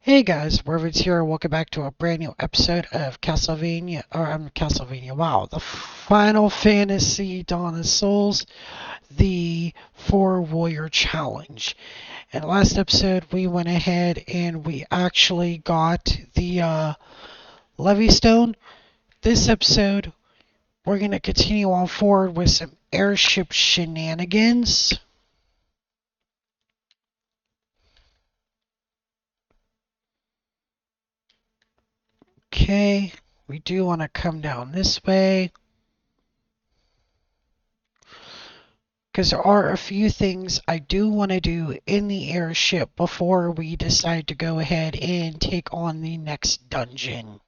Hey guys, Errands here. Welcome back to a brand new episode of Castlevania. Wow, the Final Fantasy Dawn of Souls, the Four Warrior Challenge. In the last episode, we went ahead and we actually got the Levy Stone. This episode, we're gonna continue on forward with some airship shenanigans. Okay, we do want to come down this way, because there are a few things I do want to do in the airship before we decide to go ahead and take on the next dungeon.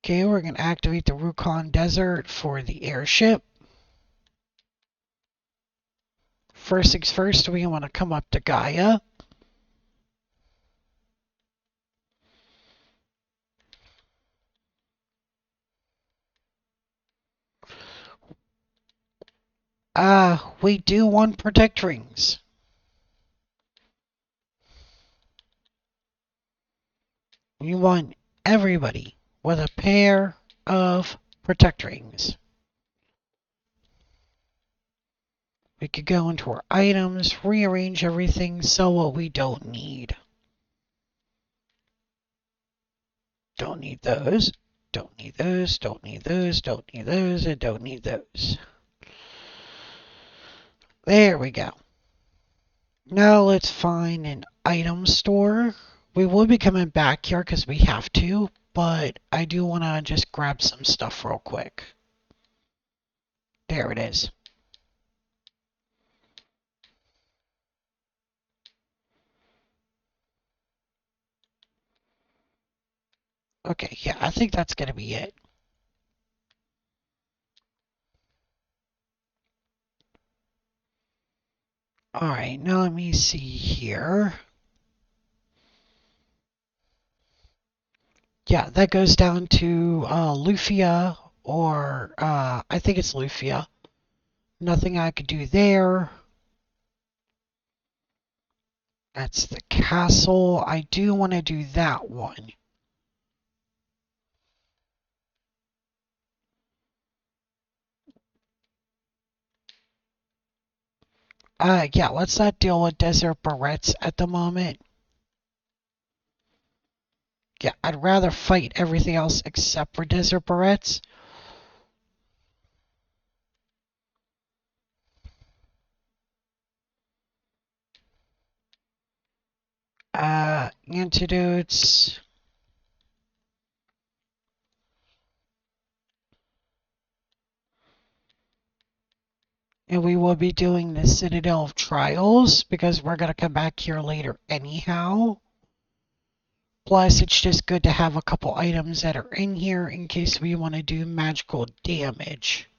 Okay, we're going to activate the Rukon Desert for the airship. First things first, we want to come up to Gaia. We do want protect rings. We want everybody with a pair of protect rings. We could go into our items, rearrange everything, sell what we don't need. Don't need those. Don't need those. Don't need those. Don't need those. And don't need those. There we go. Now let's find an item store. We will be coming back here because we have to, but I do want to just grab some stuff real quick. There it is. Okay, yeah, I think that's going to be it. Alright, now let me see here. Yeah, that goes down to Lufia, or I think it's Lufia. Nothing I could do there. That's the castle. I do want to do that one. Yeah, let's not deal with desert barrettes at the moment. Yeah, I'd rather fight everything else except for desert barrettes. Antidotes. And we will be doing the Citadel of Trials because we're going to come back here later anyhow. Plus, it's just good to have a couple items that are in here in case we want to do magical damage.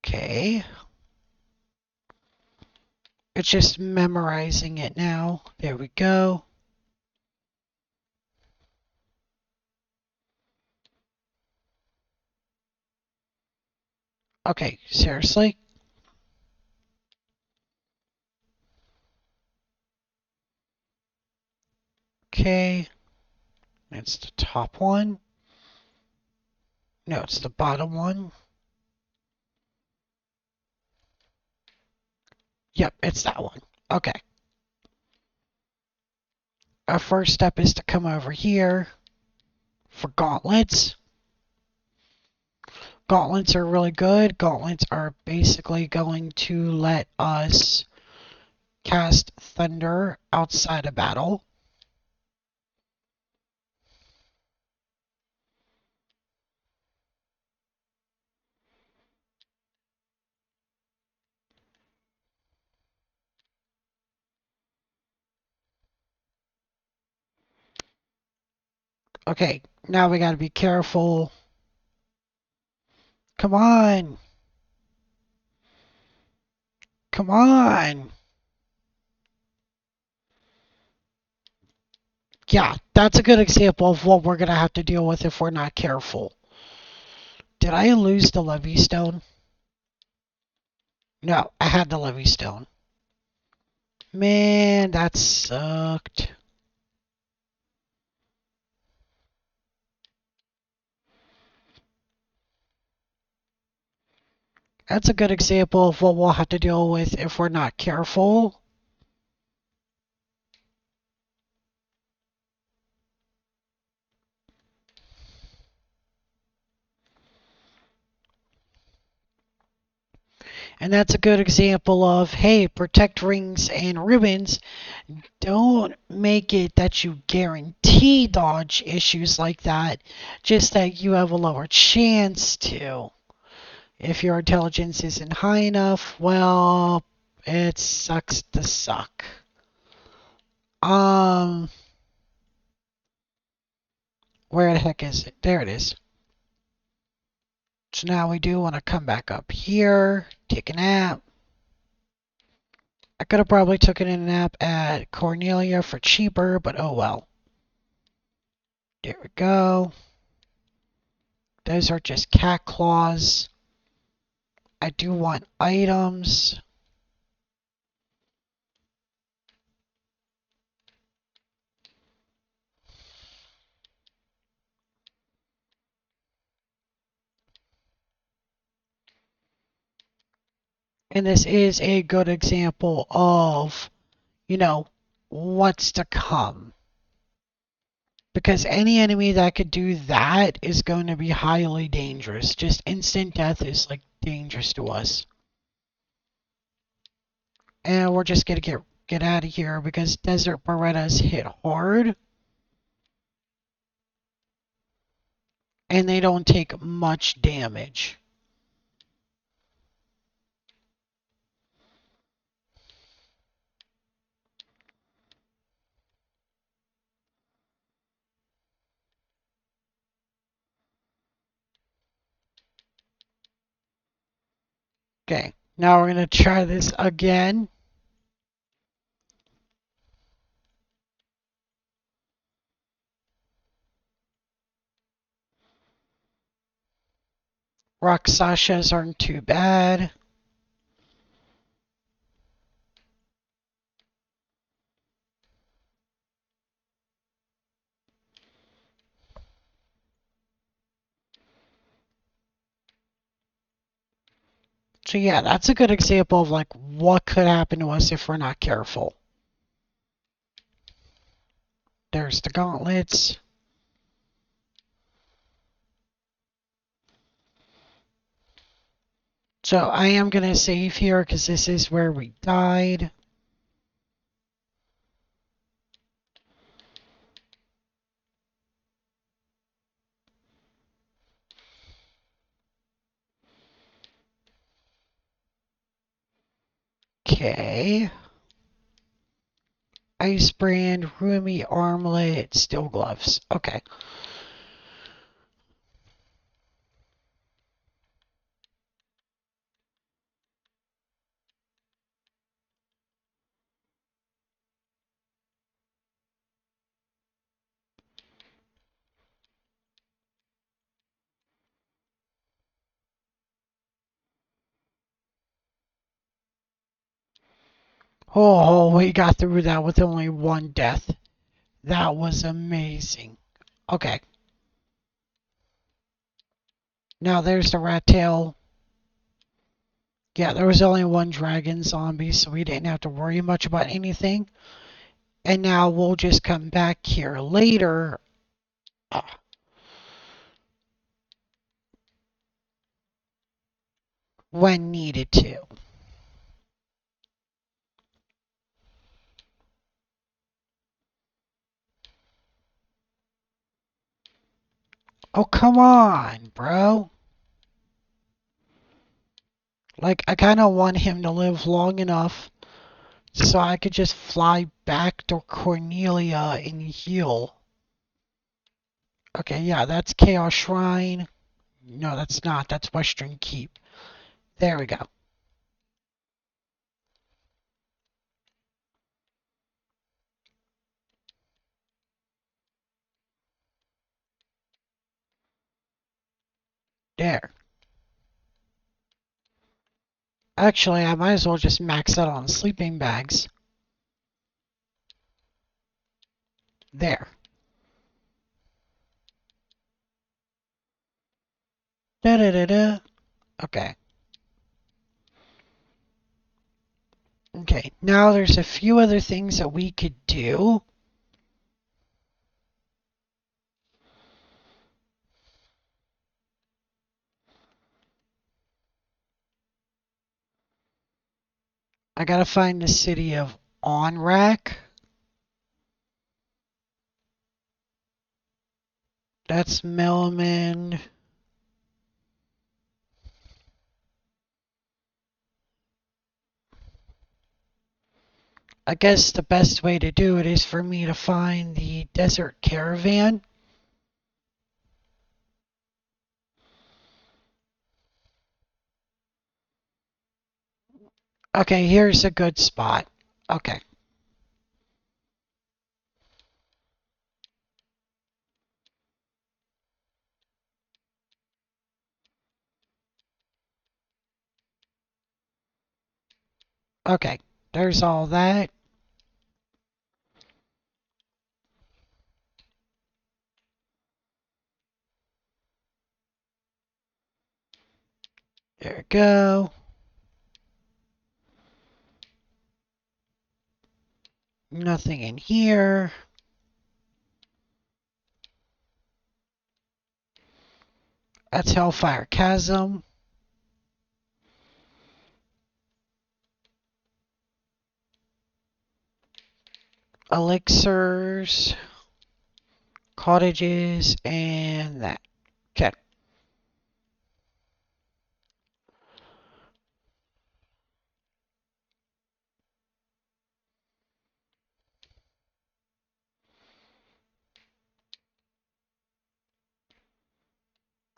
Okay. It's just memorizing it now. There we go. Okay, seriously? Okay. It's the top one. No, it's the bottom one. Yep, it's that one. Okay. Our first step is to come over here for gauntlets. Gauntlets are really good. Gauntlets are basically going to let us cast thunder outside of battle. Okay, now we gotta be careful. Come on. Come on. Yeah, That's a good example of what we're going to have to deal with if we're not careful. Did I lose the levy stone? No, I had the levy stone. Man, that sucked. That's a good example of what we'll have to deal with if we're not careful. And that's a good example of, hey, protect rings and ribbons. Don't make it that you guarantee dodge issues like that, just that you have a lower chance to. If your intelligence isn't high enough, well, it sucks to suck. Um, where the heck is it? There it is. So now we do want to come back up here, take a nap. I could have probably taken a nap at Cornelia for cheaper, but oh well. There we go. Those are just cat claws. I do want items. And this is a good example of, you know, what's to come. Because any enemy that could do that is going to be highly dangerous. Just instant death is like dangerous to us. And we're just gonna get out of here because Desert Berettas hit hard. And they don't take much damage. Okay, now we're gonna try this again. Rock Sashas aren't too bad. So yeah, that's a good example of like what could happen to us if we're not careful. There's the gauntlets. So I am gonna save here because this is where we died. Okay. Ice brand, roomy armlet, steel gloves. Okay. Oh, we got through that with only one death. That was amazing. Okay. Now there's the rat tail. Yeah, there was only one dragon zombie, so we didn't have to worry much about anything. And now we'll just come back here later. When needed to. Oh, come on, bro. Like, I kind of want him to live long enough so I could just fly back to Cornelia and heal. Okay, yeah, that's Chaos Shrine. No, that's not. That's Western Keep. There we go. Actually, I might as well just max out on sleeping bags. There. Da da da da. Okay. Okay, now there's a few other things that we could do. I gotta find the city of Onrak. That's Melman. I guess the best way to do it is for me to find the desert caravan. Okay, here's a good spot. Okay. Okay. There's all that. There we go. Nothing in here. That's Hellfire Chasm. Elixirs. Cottages. And that. Okay.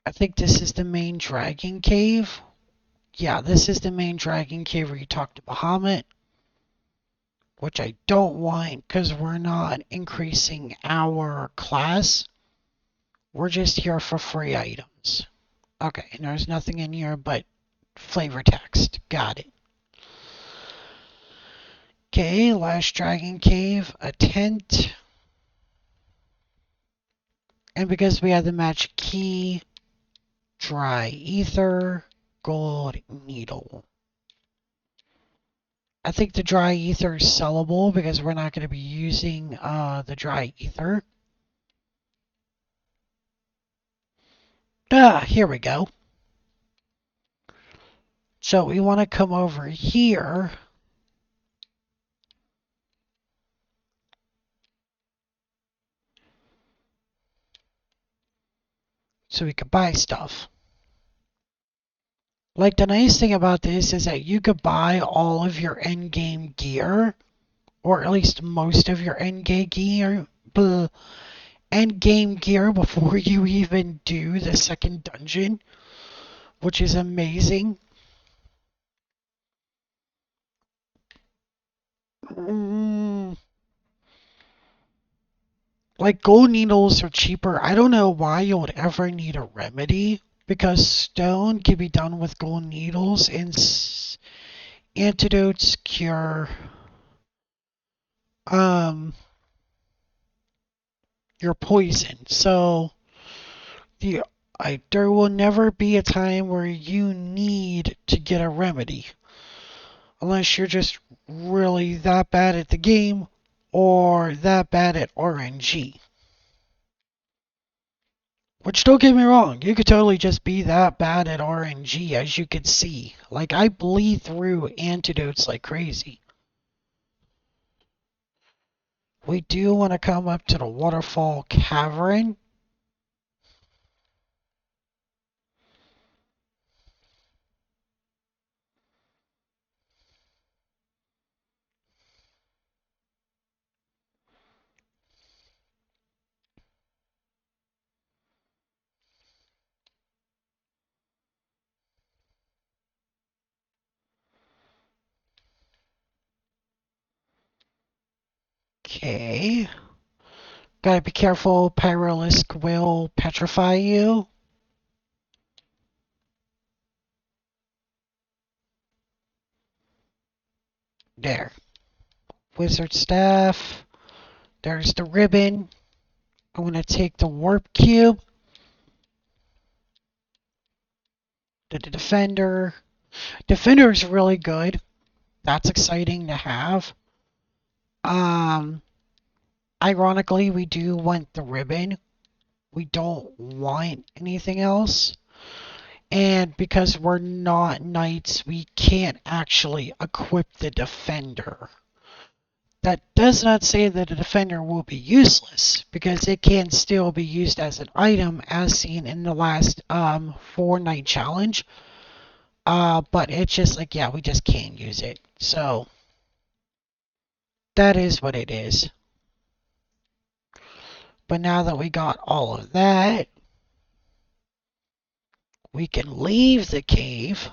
I think this is the main dragon cave. Yeah, this is the main dragon cave where you talk to Bahamut. Which I don't want because we're not increasing our class. We're just here for free items. Okay, and there's nothing in here but flavor text. Got it. Okay, last dragon cave, a tent. And because we have the magic key, dry ether, gold needle. I think the dry ether is sellable because we're not going to be using the dry ether. Here we go. So we want to come over here. So we could buy stuff. Like the nice thing about this is that you could buy all of your end game gear, or at least most of your end game gear, before you even do the second dungeon, which is amazing. Mm, like gold needles are cheaper. I don't know why you would ever need a remedy because stone can be done with gold needles and antidotes cure um your poison. So there will never be a time where you need to get a remedy unless you're just really that bad at the game or that bad at RNG. Which don't get me wrong, you could totally just be that bad at RNG as you can see. Like I bleed through antidotes like crazy. We do want to come up to the waterfall cavern. Okay. Gotta be careful, Pyrolisk will petrify you. There. Wizard staff. There's the ribbon. I'm going to take the warp cube. The defender. Defender is really good. That's exciting to have. Ironically, we do want the ribbon. We don't want anything else. And because we're not knights, we can't actually equip the defender. That does not say that the defender will be useless, because it can still be used as an item, as seen in the last 4-night challenge. But it's just like, yeah, we just can't use it. So that is what it is. But now that we got all of that, we can leave the cave.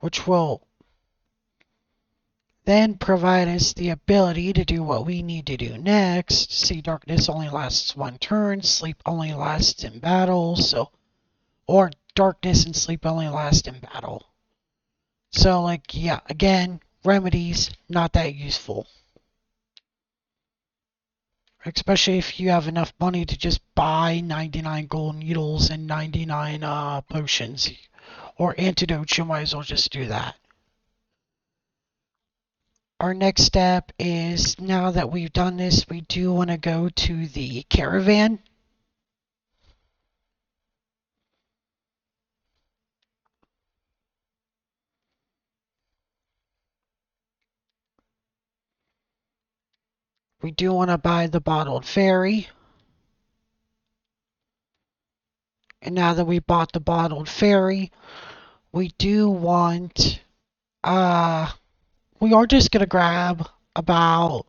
Which will then provide us the ability to do what we need to do next. See, darkness only lasts 1 turn, sleep only lasts in battle, or darkness and sleep only last in battle. So, like, yeah, again, remedies, not that useful. Especially if you have enough money to just buy 99 gold needles and 99 potions. Or antidotes, you might as well just do that. Our next step is, now that we've done this, we do want to go to the caravan. We do want to buy the bottled fairy. And now that we bought the bottled fairy, we do want, we are just going to grab about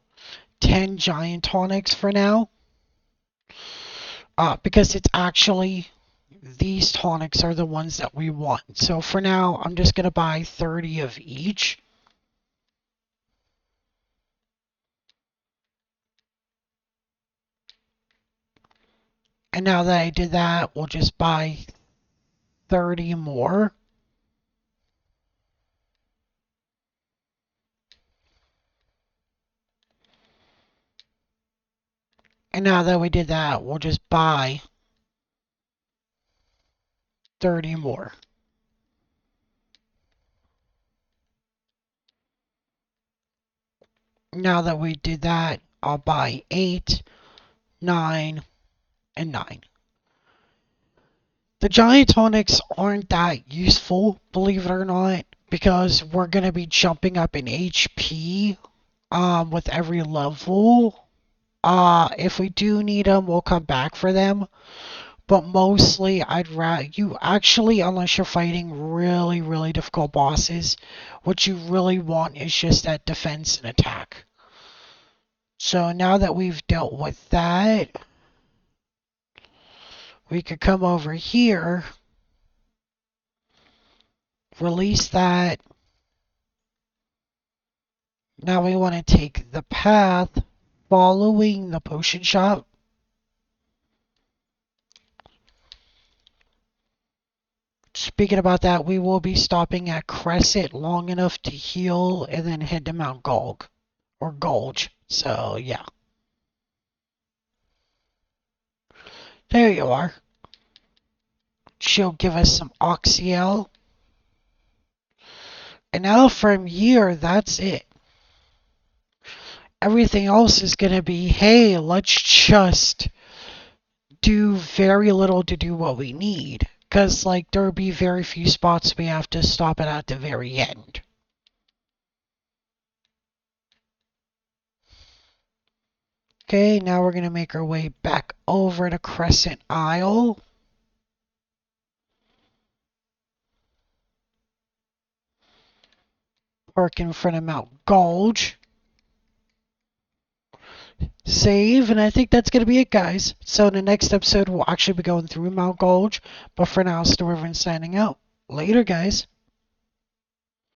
10 giant tonics for now. Because it's actually, these tonics are the ones that we want. So for now, I'm just going to buy 30 of each. And now that I did that, we'll just buy 30 more. And now that we did that, we'll just buy 30 more. Now that we did that, I'll buy 8, 9, and 9. The giant tonics aren't that useful, believe it or not, because we're going to be jumping up in HP with every level. If we do need them, we'll come back for them. But mostly, I'd rather you actually, unless you're fighting really, really difficult bosses, what you really want is just that defense and attack. So now that we've dealt with that, we could come over here, release that. Now we want to take the path following the potion shop. Speaking about that, we will be stopping at Crescent long enough to heal and then head to Mount Gulg, or Gulge. So, yeah. There you are. She'll give us some Oxyel. And now from here, that's it. Everything else is going to be, hey, let's just do very little to do what we need. Because, like, there'll be very few spots we have to stop at the very end. Okay, now we're going to make our way back over to Crescent Isle. Park in front of Mount Gulge. Save, and I think that's going to be it, guys. So in the next episode, we'll actually be going through Mount Gulge. But for now, Storvin signing out. Later, guys.